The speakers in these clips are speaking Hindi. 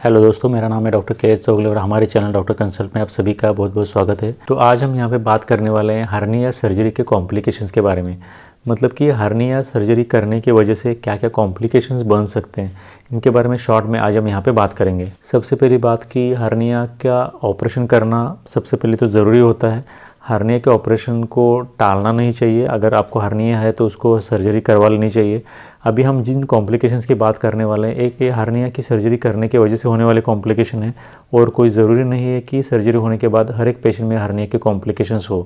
हेलो दोस्तों, मेरा नाम है डॉक्टर के एच चौगले और हमारे चैनल डॉक्टर कंसल्ट में आप सभी का बहुत बहुत स्वागत है। तो आज हम यहाँ पे बात करने वाले हैं हर्निया सर्जरी के कॉम्प्लिकेशंस के बारे में। मतलब कि हर्निया सर्जरी करने की वजह से क्या क्या कॉम्प्लिकेशंस बन सकते हैं, इनके बारे में शॉर्ट में आज हम यहाँ पे बात करेंगे। सबसे पहली बात कि हर्निया का ऑपरेशन करना सबसे पहले तो ज़रूरी होता है। हर्निया के ऑपरेशन को टालना नहीं चाहिए। अगर आपको हर्निया है तो उसको सर्जरी करवा लेनी चाहिए। अभी हम जिन कॉम्प्लिकेशंस की बात करने वाले हैं, एक ये हर्निया की सर्जरी करने की वजह से होने वाले कॉम्प्लिकेशन है और कोई ज़रूरी नहीं है कि सर्जरी होने के बाद हर एक पेशेंट में हर्निया के कॉम्प्लिकेशंस हो।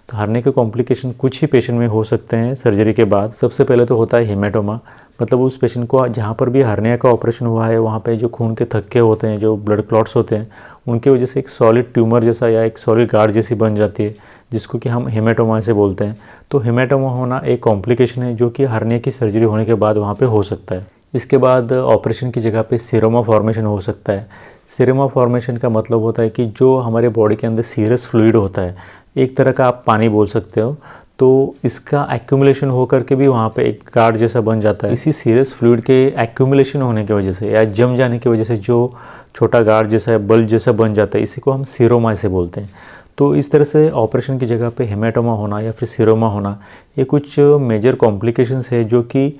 तो हर्निया के कॉम्प्लिकेशन कुछ ही पेशेंट में हो सकते हैं सर्जरी के बाद। सबसे पहले तो होता है हेमेटोमा। मतलब उस पेशेंट को जहाँ पर भी हर्निया का ऑपरेशन हुआ है वहाँ पे जो खून के थक्के होते हैं, जो ब्लड क्लॉट्स होते हैं, उनकी वजह से एक सॉलिड ट्यूमर जैसा या एक सॉलिड गार्ड जैसी बन जाती है, जिसको कि हम हेमेटोमा से बोलते हैं। तो हेमेटोमा होना एक कॉम्प्लिकेशन है जो कि हर्निया की सर्जरी होने के बाद वहाँ पे हो सकता है। इसके बाद ऑपरेशन की जगह पे सीरोमा फॉर्मेशन हो सकता है। सीरोमा फॉर्मेशन का मतलब होता है कि जो हमारे बॉडी के अंदर सीरस फ्लूइड होता है, एक तरह का आप पानी बोल सकते हो, तो इसका एक्यूमुलेशन होकर के भी वहाँ पे एक गार्ड जैसा बन जाता है। इसी सीरस फ्लूइड के एक्यूमुलेशन होने की वजह से या जम जाने की वजह से जो छोटा गार्ड जैसा है, बल्ब जैसा बन जाता है, इसी को हम सीरोमा से बोलते हैं। तो इस तरह से ऑपरेशन की जगह पे हेमेटोमा होना या फिर सीरोमा होना, ये कुछ मेजर कॉम्प्लिकेशंस है जो कि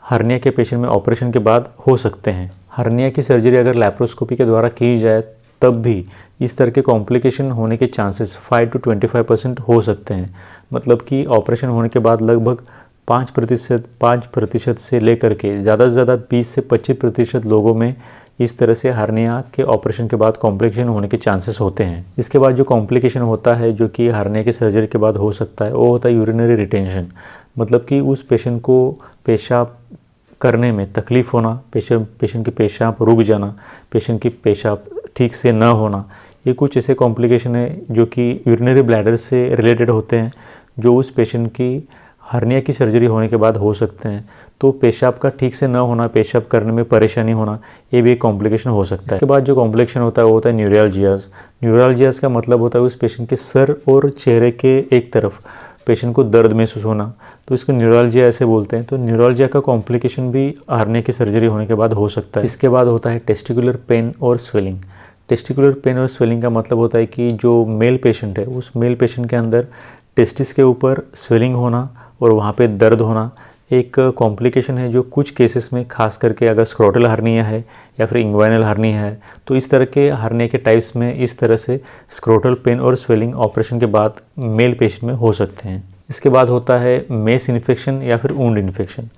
हर्निया के पेशेंट में ऑपरेशन के बाद हो सकते हैं। हर्निया की सर्जरी अगर लैप्रोस्कोपी के द्वारा की जाए तब भी इस तरह के कॉम्प्लिकेशन होने के चांसेस 5 to 25% हो सकते हैं। मतलब कि ऑपरेशन होने के बाद लगभग 5% से लेकर के ज़्यादा से ज़्यादा 20 से 25% लोगों में इस तरह से हर्निया के ऑपरेशन के बाद कॉम्प्लिकेशन होने के चांसेस होते हैं। इसके बाद जो कॉम्प्लिकेशन होता है जो कि हर्निया की सर्जरी के बाद हो सकता है, वो होता है यूरिनरी रिटेंशन। मतलब कि उस पेशेंट को पेशाब करने में तकलीफ़ होना, पेशेंट की पेशाब रुक जाना, पेशेंट की पेशाब ठीक से न होना, ये कुछ ऐसे कॉम्प्लिकेशन है जो कि यूरिनरी ब्लैडर से रिलेटेड होते हैं, जो उस पेशेंट की हर्निया की सर्जरी होने के बाद हो सकते हैं। तो पेशाब का ठीक से न होना, पेशाब करने में परेशानी होना, ये भी एक कॉम्प्लिकेशन हो सकता है। इसके बाद जो कॉम्प्लिकेशन होता है वो होता है न्यूरैल्जियाज। न्यूरैल्जियाज का मतलब होता है उस पेशेंट के सर और चेहरे के एक तरफ पेशेंट को दर्द महसूस होना, तो इसको न्यूरैल्जिया ऐसे बोलते हैं। तो न्यूरैल्जिया का कॉम्प्लिकेशन भी हर्निया की सर्जरी होने के बाद हो सकता है। इसके बाद होता है टेस्टिकुलर पेन और स्वेलिंग। टेस्टिकुलर पेन और स्वेलिंग का मतलब होता है कि जो मेल पेशेंट है, उस मेल पेशेंट के अंदर टेस्टिस के ऊपर स्वेलिंग होना और वहाँ पे दर्द होना एक कॉम्प्लिकेशन है जो कुछ केसेस में, खास करके अगर स्क्रोटल हर्निया है या फिर इंग्वाइनल हर्निया है, तो इस तरह के हर्निया के टाइप्स में इस तरह से स्क्रोटल पेन और स्वेलिंग ऑपरेशन के बाद मेल पेशेंट में हो सकते हैं। इसके बाद होता है मेश इन्फेक्शन या फिर वुंड इन्फेक्शन।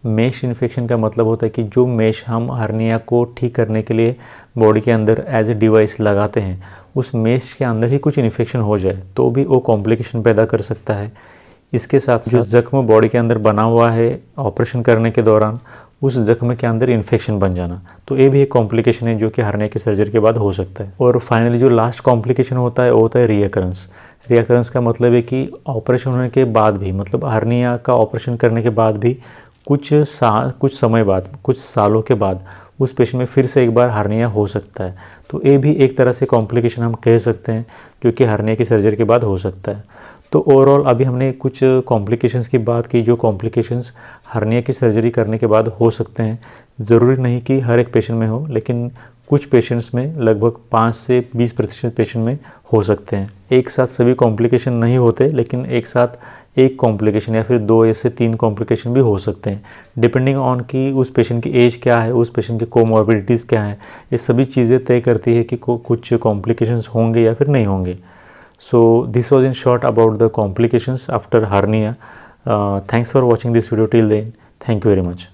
मेश इन्फेक्शन का मतलब होता है कि जो मेश हम हर्निया को ठीक करने के लिए बॉडी के अंदर एज ए डिवाइस लगाते हैं, उस मेश के अंदर ही कुछ इन्फेक्शन हो जाए तो भी वो कॉम्प्लिकेशन पैदा कर सकता है। इसके साथ जो जख्म बॉडी के अंदर बना हुआ है ऑपरेशन करने के दौरान, उस जख्म के अंदर इन्फेक्शन बन जाना, तो ये भी एक कॉम्प्लिकेशन है जो कि हर्निया की सर्जरी के बाद हो सकता है। और फाइनली जो लास्ट कॉम्प्लिकेशन होता है वो होता है रीअकरेंस। रीअकरेंस का मतलब है कि ऑपरेशन होने के बाद भी, मतलब हर्निया का ऑपरेशन करने के बाद भी कुछ समय बाद, कुछ सालों के बाद उस पेशेंट में फिर से एक बार हर्निया हो सकता है। तो ये भी एक तरह से कॉम्प्लिकेशन हम कह सकते हैं जो कि हर्निया की सर्जरी के बाद हो सकता है। तो ओवरऑल अभी हमने कुछ कॉम्प्लिकेशंस की बात की जो कॉम्प्लिकेशंस हर्निया की सर्जरी करने के बाद हो सकते हैं। ज़रूरी नहीं कि हर एक पेशेंट में हो, लेकिन कुछ पेशेंट्स में, लगभग 5 से 20% पेशेंट में हो सकते हैं। एक साथ सभी कॉम्प्लिकेशन नहीं होते, लेकिन एक साथ एक कॉम्प्लिकेशन या फिर 2 से 3 कॉम्प्लिकेशन भी हो सकते हैं, डिपेंडिंग ऑन कि उस पेशेंट की एज क्या है, उस पेशेंट की कोमॉर्बिडिटीज़ क्या है। ये सभी चीज़ें तय करती है कि कुछ कॉम्प्लिकेशंस होंगे या फिर नहीं होंगे। So this was in short about the complications after hernia. Thanks for watching this video till then. Thank you very much.